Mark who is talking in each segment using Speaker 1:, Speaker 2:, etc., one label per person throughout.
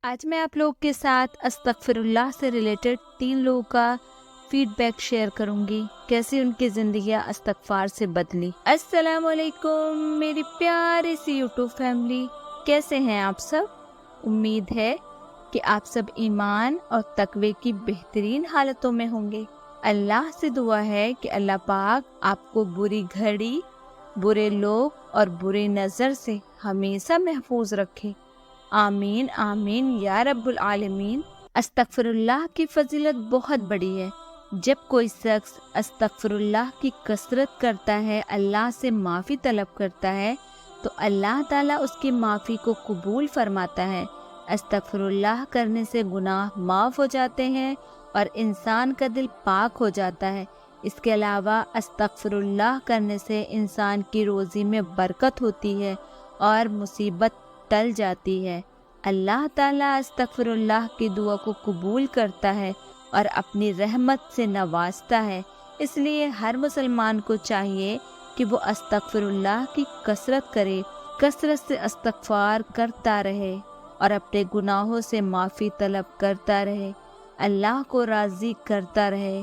Speaker 1: آج میں آپ لوگ کے ساتھ استغفراللہ سے ریلیٹڈ 3 لوگوں کا فیڈ بیک شیئر کروں گی، کیسے ان کی زندگیاں استغفار سے بدلی۔ السلام علیکم میری پیاری سی یوٹیوب فیملی، کیسے ہیں آپ سب؟ امید ہے کہ آپ سب ایمان اور تقوی کی بہترین حالتوں میں ہوں گے۔ اللہ سے دعا ہے کہ اللہ پاک آپ کو بری گھڑی، برے لوگ اور بری نظر سے ہمیشہ محفوظ رکھے۔ آمین آمین یا رب العالمین۔ استغفر اللہ کی فضیلت بہت بڑی ہے۔ جب کوئی شخص استغفر اللہ کی کثرت کرتا ہے، اللہ سے معافی طلب کرتا ہے، تو اللہ تعالیٰ اس کی معافی کو قبول فرماتا ہے۔ استغفر اللہ کرنے سے گناہ معاف ہو جاتے ہیں اور انسان کا دل پاک ہو جاتا ہے۔ اس کے علاوہ استغفر اللہ کرنے سے انسان کی روزی میں برکت ہوتی ہے اور مصیبت ٹل جاتی ہے۔ اللہ تعالیٰ استغفر اللہ کی دعا کو قبول کرتا ہے اور اپنی رحمت سے نوازتا ہے۔ اس لیے ہر مسلمان کو چاہیے کہ وہ استغفر اللہ کی کثرت کرے، کثرت سے استغفار کرتا رہے اور اپنے گناہوں سے معافی طلب کرتا رہے، اللہ کو راضی کرتا رہے۔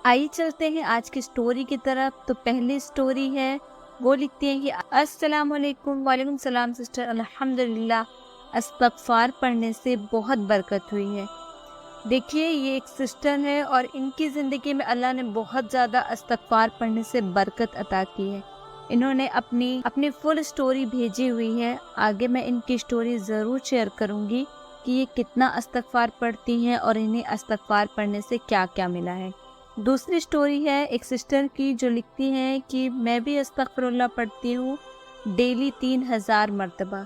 Speaker 1: آئیے چلتے ہیں آج کی سٹوری کی طرف۔ تو پہلی سٹوری ہے، وہ لکھتی ہیں کہ السلام علیکم۔ وعلیکم السلام سسٹر، الحمدللہ استغفار پڑھنے سے بہت برکت ہوئی ہے۔ دیکھیے، یہ ایک سسٹر ہے اور ان کی زندگی میں اللہ نے بہت زیادہ استغفار پڑھنے سے برکت عطا کی ہے۔ انہوں نے اپنی فل سٹوری بھیجی ہوئی ہے۔ آگے میں ان کی سٹوری ضرور شیئر کروں گی کہ یہ کتنا استغفار پڑھتی ہیں اور انہیں استغفار پڑھنے سے کیا کیا ملا ہے۔ دوسری سٹوری ہے ایک سسٹر کی، جو لکھتی ہیں کہ میں بھی استغفر اللہ پڑھتی ہوں ڈیلی 3000 مرتبہ۔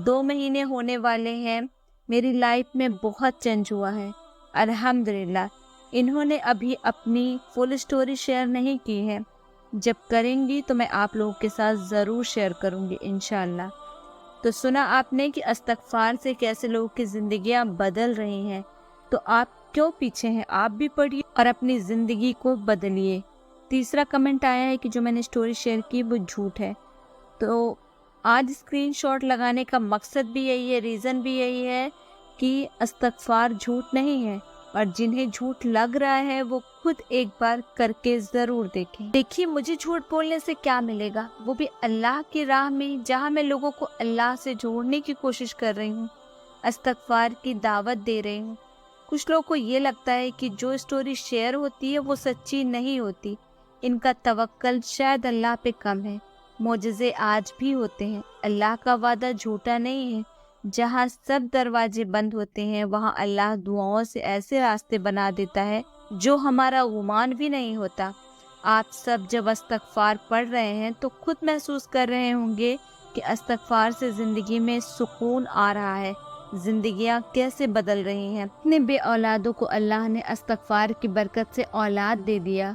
Speaker 1: 2 مہینے ہونے والے ہیں، میری لائف میں بہت چینج ہوا ہے الحمدللہ۔ انہوں نے ابھی اپنی فل سٹوری شیئر نہیں کی ہے، جب کریں گی تو میں آپ لوگوں کے ساتھ ضرور شیئر کروں گی انشاءاللہ۔ تو سنا آپ نے کہ استغفار سے کیسے لوگوں کی زندگیاں بدل رہی ہیں، تو آپ کیوں پیچھے ہیں؟ آپ بھی پڑھیے اور اپنی زندگی کو بدلیے۔ تیسرا کمنٹ آیا ہے کہ جو میں نے سٹوری شیئر کی وہ جھوٹ ہے۔ تو آج اسکرین شاٹ لگانے کا مقصد بھی یہی ہے، ریزن بھی یہی ہے کہ استغفار جھوٹ نہیں ہے، اور جنہیں جھوٹ لگ رہا ہے وہ خود ایک بار کر کے ضرور دیکھیں۔ دیکھیے، مجھے جھوٹ بولنے سے کیا ملے گا، وہ بھی اللہ کی راہ میں، جہاں میں لوگوں کو اللہ سے جوڑنے کی کوشش کر رہی ہوں، استغفار کی دعوت دے رہی ہوں۔ کچھ لوگوں کو یہ لگتا ہے کہ جو سٹوری شیئر ہوتی ہے وہ سچی نہیں ہوتی، ان کا توکل شاید اللہ پہ کم ہے۔ معجزے آج بھی ہوتے ہیں، اللہ کا وعدہ جھوٹا نہیں ہے۔ جہاں سب دروازے بند ہوتے ہیں، وہاں اللہ دعاؤں سے ایسے راستے بنا دیتا ہے جو ہمارا گمان بھی نہیں ہوتا۔ آپ سب جب استغفار پڑھ رہے ہیں تو خود محسوس کر رہے ہوں گے کہ استغفار سے زندگی میں سکون آ رہا ہے، زندگیاں کیسے بدل رہی ہیں۔ کتنے بے اولادوں کو اللہ نے استغفار کی برکت سے اولاد دے دیا۔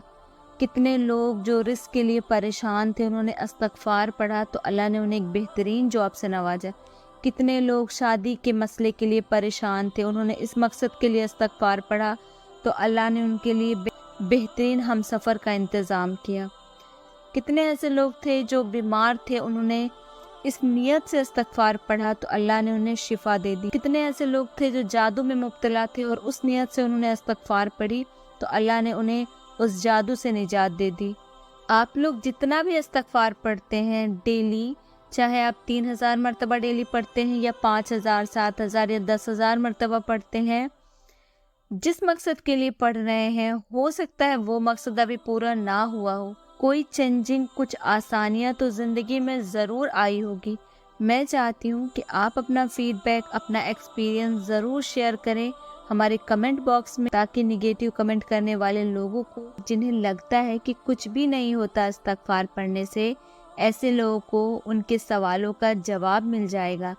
Speaker 1: کتنے لوگ جو رزق کے لیے پریشان تھے، انہوں نے استغفار پڑھا تو اللہ نے انہیں ایک بہترین جاب سے نوازا۔ کتنے لوگ شادی کے مسئلے کے لیے پریشان تھے، انہوں نے اس مقصد کے لیے استغفار پڑھا تو اللہ نے ان کے لیے بہترین ہم سفر کا انتظام کیا۔ کتنے ایسے لوگ تھے جو بیمار تھے، انہوں نے اس نیت سے استغفار پڑھا تو اللہ نے انہیں شفا دے دی۔ کتنے ایسے لوگ تھے جو جادو میں مبتلا تھے اور اس نیت سے انہوں نے استغفار پڑھی تو اللہ نے انہیں اس جادو سے نجات دے دی۔ آپ لوگ جتنا بھی استغفار پڑھتے ہیں ڈیلی، چاہے آپ 3000 مرتبہ ڈیلی پڑھتے ہیں یا 5000، 7000 یا 10,000 مرتبہ پڑھتے ہیں، جس مقصد کے لیے پڑھ رہے ہیں، ہو سکتا ہے وہ مقصد ابھی پورا نہ ہوا ہو، کوئی چینجنگ، کچھ آسانیاں تو زندگی میں ضرور آئی ہوگی۔ میں چاہتی ہوں کہ آپ اپنا فیڈ بیک، اپنا ایکسپیرینس ضرور شیئر کریں ہمارے کمنٹ باکس میں، تاکہ نگیٹیو کمنٹ کرنے والے لوگوں کو، جنہیں لگتا ہے کہ کچھ بھی نہیں ہوتا استغفار پڑھنے سے، ایسے لوگوں کو ان کے سوالوں کا جواب مل جائے گا۔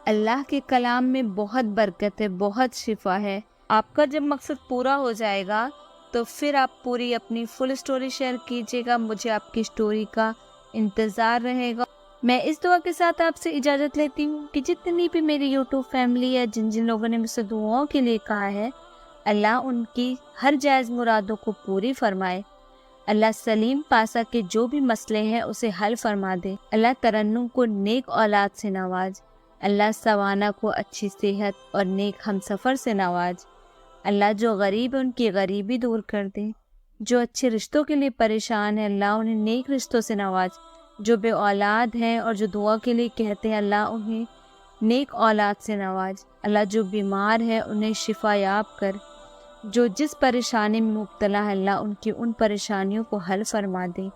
Speaker 1: اللہ کے کلام میں بہت برکت ہے، بہت شفا ہے۔ آپ کا جب مقصد پورا ہو جائے گا تو پھر آپ پوری اپنی فل سٹوری شیئر کیجیے گا، مجھے آپ کی سٹوری کا انتظار رہے گا۔ میں اس دعا کے ساتھ آپ سے اجازت لیتی ہوں کہ جتنی بھی میری یوٹیوب فیملی ہے، جن لوگوں نے مجھ سے دعاؤں کے لیے کہا ہے، اللہ ان کی ہر جائز مرادوں کو پوری فرمائے۔ اللہ سلیم پاسا کے جو بھی مسئلے ہیں اسے حل فرما دے۔ اللہ ترنم کو نیک اولاد سے نواز۔ اللہ سوانہ کو اچھی صحت اور نیک ہم سفر سے نواز۔ اللہ جو غریب ہے ان کی غریبی دور کر دے۔ جو اچھے رشتوں کے لیے پریشان ہے اللہ انہیں نیک رشتوں سے نواز۔ جو بے اولاد ہیں اور جو دعا کے لیے کہتے ہیں اللہ انہیں نیک اولاد سے نواز۔ اللہ جو بیمار ہے انہیں شفا یاب کر۔ جو جس پریشانی میں مبتلا ہے اللہ ان کی ان پریشانیوں کو حل فرما دے۔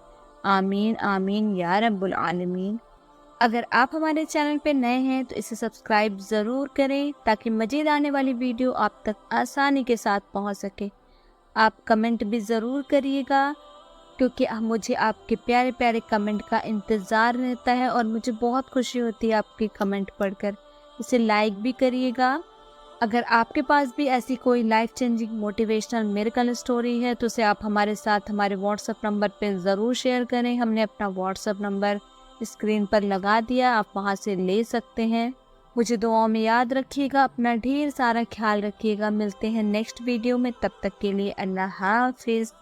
Speaker 1: آمین آمین یا رب العالمین۔ اگر آپ ہمارے چینل پہ نئے ہیں تو اسے سبسکرائب ضرور کریں تاکہ مزید آنے والی ویڈیو آپ تک آسانی کے ساتھ پہنچ سکے۔ آپ کمنٹ بھی ضرور کریے گا کیونکہ مجھے آپ کے پیارے پیارے کمنٹ کا انتظار رہتا ہے اور مجھے بہت خوشی ہوتی ہے آپ کے کمنٹ پڑھ کر۔ اسے لائک بھی کریے گا۔ اگر آپ کے پاس بھی ایسی کوئی life changing motivational miracle story ہے تو اسے آپ ہمارے ساتھ ہمارے واٹس ایپ نمبر پہ ضرور شیئر کریں۔ ہم نے اپنا واٹس ایپ نمبر اسکرین پر لگا دیا، آپ وہاں سے لے سکتے ہیں۔ مجھے دعاؤں میں یاد رکھیے گا، اپنا ڈھیر سارا خیال رکھیے گا۔ ملتے ہیں نیکسٹ ویڈیو میں، تب تک کے لیے اللہ حافظ۔